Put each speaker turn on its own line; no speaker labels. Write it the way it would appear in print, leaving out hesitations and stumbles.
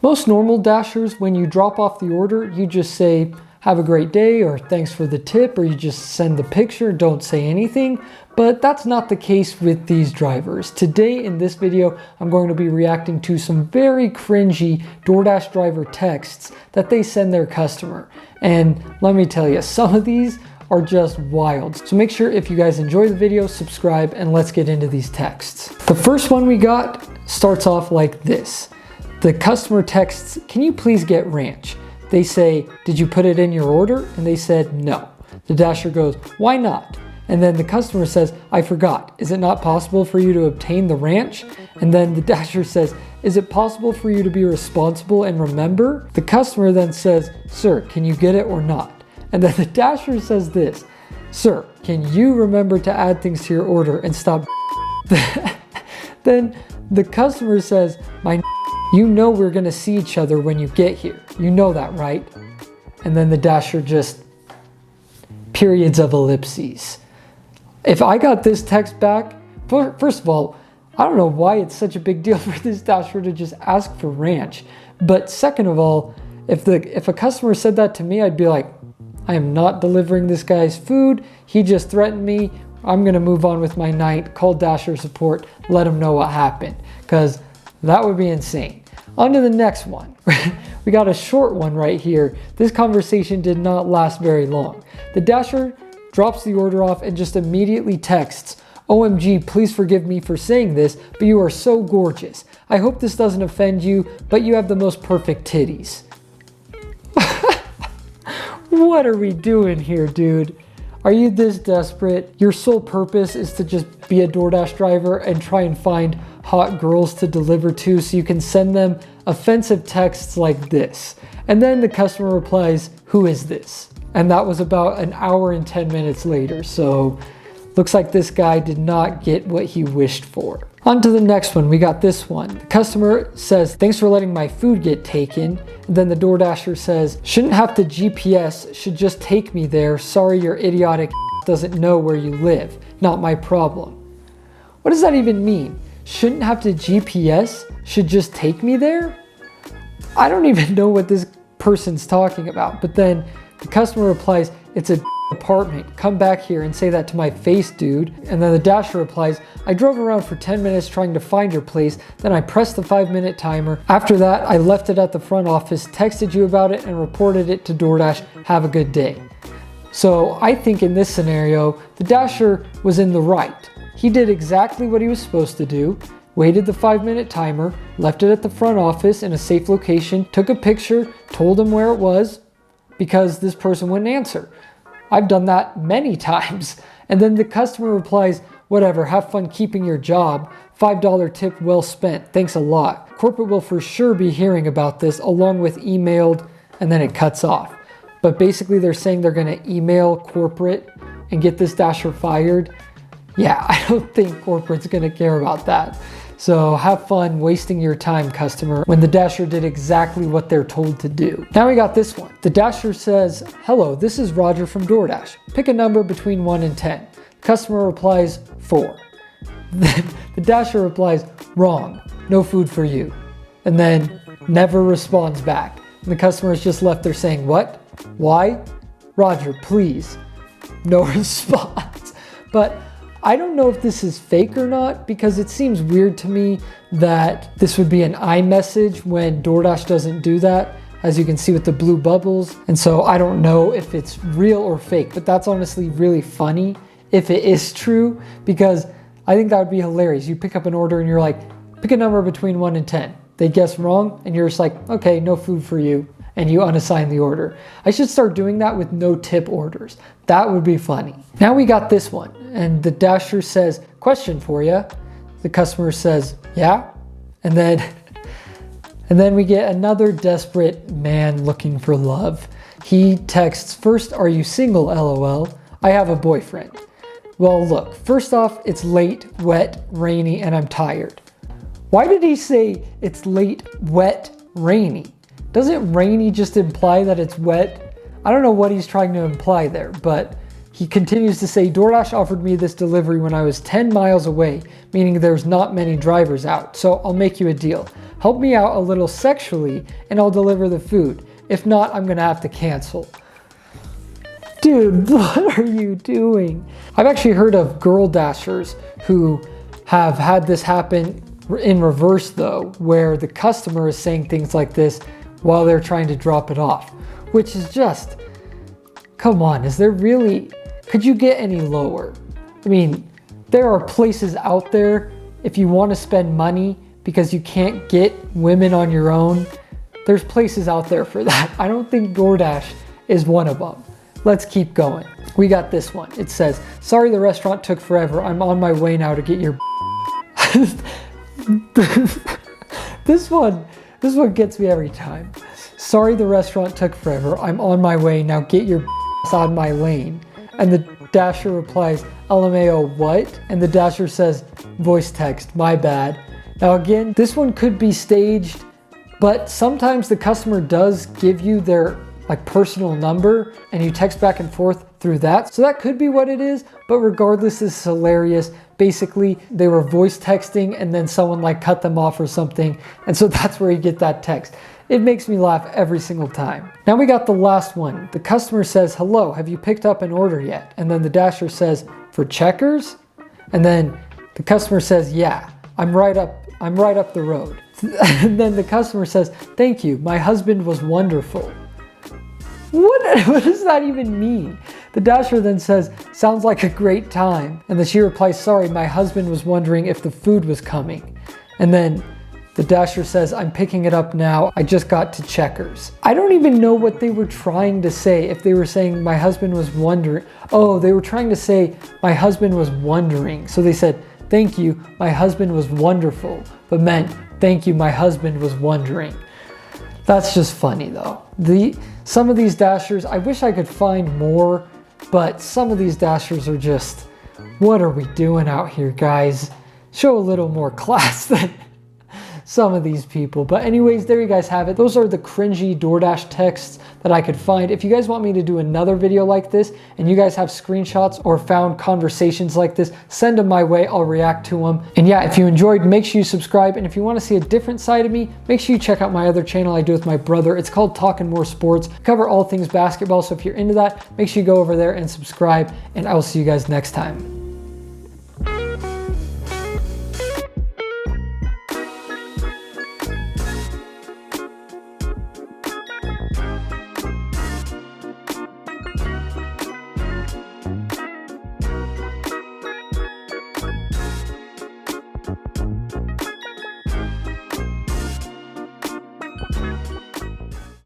Most normal Dashers, when you drop off the order, you just say, have a great day, or thanks for the tip, or you just send the picture, don't say anything. But that's not the case with these drivers. Today in this video, I'm going to be reacting to some very cringy DoorDash driver texts that they send their customer. And let me tell you, some of these are just wild. So make sure if you guys enjoy the video, subscribe, and let's get into these texts. The first one we got starts off like this. The customer texts, "Can you please get ranch?" They say, "Did you put it in your order?" And they said, "No." The Dasher goes, "Why not?" And then the customer says, "I forgot. Is it not possible for you to obtain the ranch?" And then the Dasher says, "Is it possible for you to be responsible and remember?" The customer then says, "Sir, can you get it or not?" And then the Dasher says this, "Sir, can you remember to add things to your order and stop?" Then the customer says, "You know we're gonna see each other when you get here. You know that, right?" And then the Dasher just periods of ellipses. If I got this text back, first of all, I don't know why it's such a big deal for this Dasher to just ask for ranch. But second of all, if a customer said that to me, I'd be like, I am not delivering this guy's food. He just threatened me. I'm gonna move on with my night, call Dasher support, let them know what happened, because that would be insane. On to the next one. We got a short one right here. This conversation did not last very long. The Dasher drops the order off and just immediately texts, "OMG, please forgive me for saying this, but you are so gorgeous. I hope this doesn't offend you, but you have the most perfect titties." What are we doing here, dude? Are you this desperate? Your sole purpose is to just be a DoorDash driver and try and find hot girls to deliver to so you can send them offensive texts like this. And then the customer replies, "Who is this?" And that was about an hour and 10 minutes later. So looks like this guy did not get what he wished for. On to the next one. We got this one. The customer says, "Thanks for letting my food get taken." And then the DoorDasher says, "Shouldn't have to GPS, should just take me there. Sorry your idiotic doesn't know where you live. Not my problem." What does that even mean? Shouldn't have to GPS, should just take me there? I don't even know what this person's talking about. But then the customer replies, "It's a apartment. Come back here and say that to my face, dude." And then the Dasher replies, "I drove around for 10 minutes trying to find your place. Then I pressed the 5-minute timer. After that, I left it at the front office, texted you about it, and reported it to DoorDash. Have a good day." So I think in this scenario, the Dasher was in the right. He did exactly what he was supposed to do, waited the 5-minute timer, left it at the front office in a safe location, took a picture, told him where it was, because this person wouldn't answer. I've done that many times. And then the customer replies, "Whatever, have fun keeping your job. $5 tip well spent. Thanks a lot. Corporate will for sure be hearing about this along with emailed," and then it cuts off. But basically they're saying they're gonna email corporate and get this Dasher fired. Yeah, I don't think corporate's gonna care about that. So have fun wasting your time, customer, when the Dasher did exactly what they're told to do. Now we got this one. The Dasher says, "Hello, this is Roger from DoorDash. Pick a number between 1 and 10. Customer replies, 4. Then the Dasher replies, "Wrong, no food for you." And then never responds back. And the customer is just left there saying, "What? Why? Roger, please." No response. But I don't know if this is fake or not, because it seems weird to me that this would be an iMessage when DoorDash doesn't do that, as you can see with the blue bubbles. And so I don't know if it's real or fake, but that's honestly really funny if it is true, because I think that would be hilarious. You pick up an order and you're like, "Pick a number between 1 and 10. They guess wrong and you're just like, "Okay, no food for you." And you unassign the order. I should start doing that with no tip orders. That would be funny. Now we got this one, and the Dasher says, "Question for you." The customer says, "Yeah." And then we get another desperate man looking for love. He texts, "First, are you single, LOL? I have a boyfriend." Well, look, first off, it's late, wet, rainy, and I'm tired. Why did he say it's late, wet, rainy? Doesn't rainy just imply that it's wet? I don't know what he's trying to imply there, but He continues to say, DoorDash offered me this delivery when I was 10 miles away, meaning there's not many drivers out. So I'll make you a deal. Help me out a little sexually and I'll deliver the food. If not, I'm gonna have to cancel. Dude, what are you doing? I've actually heard of girl dashers who have had this happen in reverse though, where the customer is saying things like this while they're trying to drop it off, which is just, come on, is there really, could you get any lower? I mean, there are places out there if you want to spend money because you can't get women on your own. There's places out there for that. I don't think DoorDash is one of them. Let's keep going. We got this one. It says, sorry the restaurant took forever. I'm on my way now to get your This one gets me every time. Sorry the restaurant took forever. I'm on my way now. Get your on my lane. And the dasher replies, LMAO what? And the dasher says, voice text, my bad. Now again, this one could be staged, but sometimes the customer does give you their personal number and you text back and forth through that. So that could be what it is, but regardless, this is hilarious. Basically, they were voice texting and then someone cut them off or something. And so that's where you get that text. It makes me laugh every single time. Now we got the last one. The customer says, hello, have you picked up an order yet? And then the dasher says, for Checkers? And then the customer says, yeah, I'm right up the road. And then the customer says, thank you, my husband was wonderful. What does that even mean? The dasher then says, sounds like a great time. And then she replies, sorry, my husband was wondering if the food was coming. And then the dasher says, I'm picking it up now. I just got to Checkers. I don't even know what they were trying to say. If they were saying my husband was wondering. Oh, they were trying to say my husband was wondering. So they said, thank you, my husband was wonderful. But meant, thank you, my husband was wondering. That's just funny though. Some of these dashers, I wish I could find more, but some of these dashers are just, what are we doing out here, guys? Show a little more class than some of these people. But anyways, there you guys have it. Those are the cringy DoorDash texts that I could find. If you guys want me to do another video like this and you guys have screenshots or found conversations like this, send them my way. I'll react to them. And yeah, if you enjoyed, make sure you subscribe. And if you want to see a different side of me, make sure you check out my other channel I do with my brother. It's called Talking More Sports. I cover all things basketball. So if you're into that, make sure you go over there and subscribe. And I will see you guys next time.